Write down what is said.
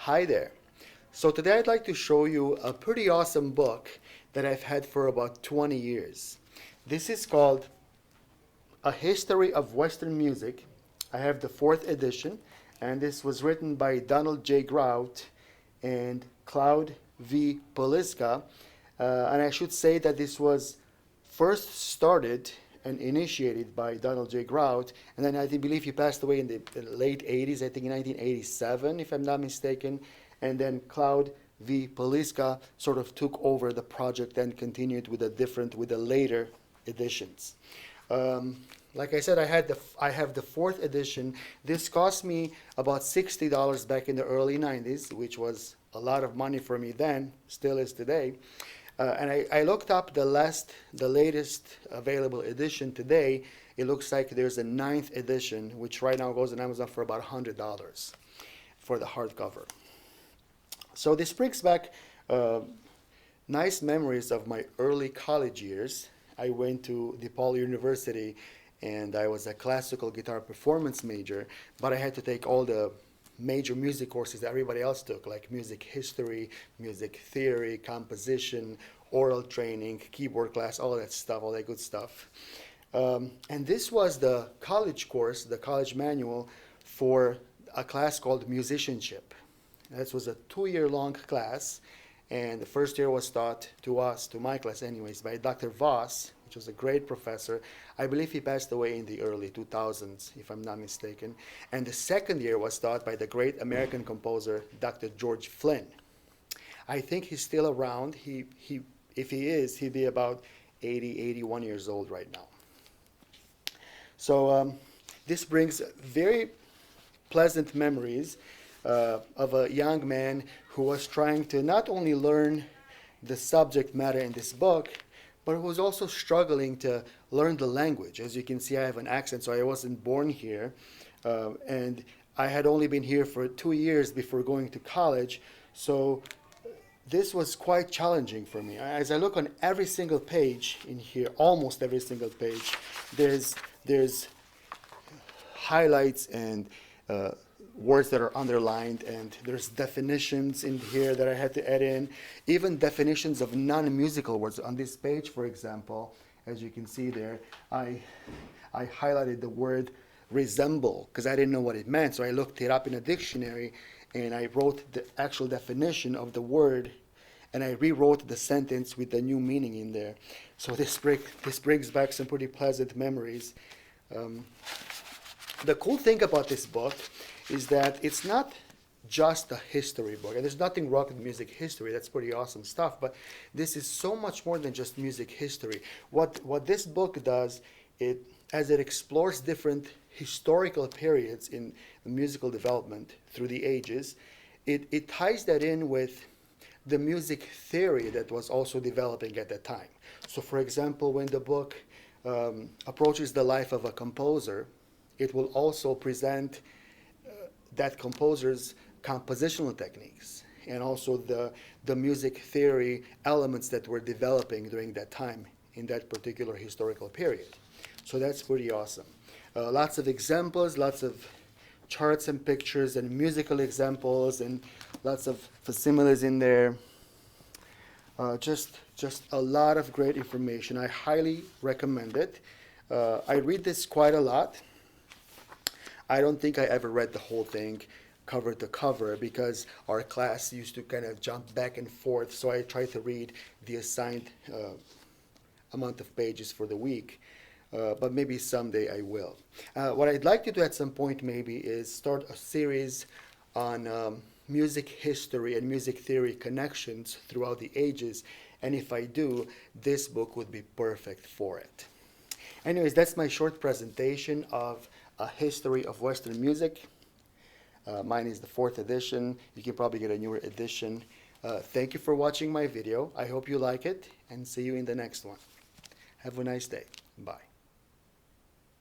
Hi there. So today I'd like to show you a pretty awesome book that I've had for about 20 years. This is called A History of Western Music. I have the 4th edition, and this was written by Donald J. Grout and Claude V. Palisca. And I should say that this was first started and initiated by Donald J. Grout, and then I believe he passed away in the late 80s, I think in 1987, if I'm not mistaken. And then Claude V. Palisca sort of took over the project and continued with the later editions. Like I said, I have the 4th edition. This cost me about $60 back in the early 90s, which was a lot of money for me then, still is today. And I looked up the latest available edition today. It looks like there's a 9th edition, which right now goes on Amazon for about $100 for the hardcover. So this brings back nice memories of my early college years. I went to DePaul University, and I was a classical guitar performance major, but I had to take all the major music courses that everybody else took, like music history, music theory, composition, oral training, keyboard class, all that stuff, all that good stuff. And this was the college course, the college manual for a class called Musicianship. This was a 2-year-long class, and the first year was taught to us, to my class anyways, by Dr. Vos, which was a great professor. I believe he passed away in the early 2000s, if I'm not mistaken. And the second year was taught by the great American composer, Dr. George Flynn. I think he's still around. If he is, he'd be about 80, 81 years old right now. So this brings very pleasant memories of a young man who was trying to not only learn the subject matter in this book, but who was also struggling to learn the language. As you can see, I have an accent, so I wasn't born here. And I had only been here for 2 years before going to college. So this was quite challenging for me. As I look on every single page in here, almost every single page, there's highlights and words that are underlined, and there's definitions in here that I had to add in, even definitions of non-musical words. On this page, for example, as you can see there, I highlighted the word resemble because I didn't know what it meant, so I looked it up in a dictionary and I wrote the actual definition of the word, and I rewrote the sentence with the new meaning in there. So this brings back some pretty pleasant memories. The cool thing about this book is that it's not just a history book. And there's nothing wrong with music history. That's pretty awesome stuff. But this is so much more than just music history. What this book does, as it explores different historical periods in musical development through the ages, it ties that in with the music theory that was also developing at that time. So for example, when the book approaches the life of a composer, it will also present that composer's compositional techniques and also the music theory elements that were developing during that time in that particular historical period. So that's pretty awesome. Lots of examples, lots of charts and pictures and musical examples, and lots of facsimiles in there. Just a lot of great information. I highly recommend it. I read this quite a lot. I don't think I ever read the whole thing cover to cover because our class used to kind of jump back and forth, so I tried to read the assigned amount of pages for the week, but maybe someday I will. What I'd like to do at some point maybe is start a series on music history and music theory connections throughout the ages, and if I do, this book would be perfect for it. Anyways, that's my short presentation of A History of Western Music. Mine is the 4th edition. You can probably get a newer edition. Thank you for watching my video. I hope you like it, and see you in the next one. Have a nice day. Bye.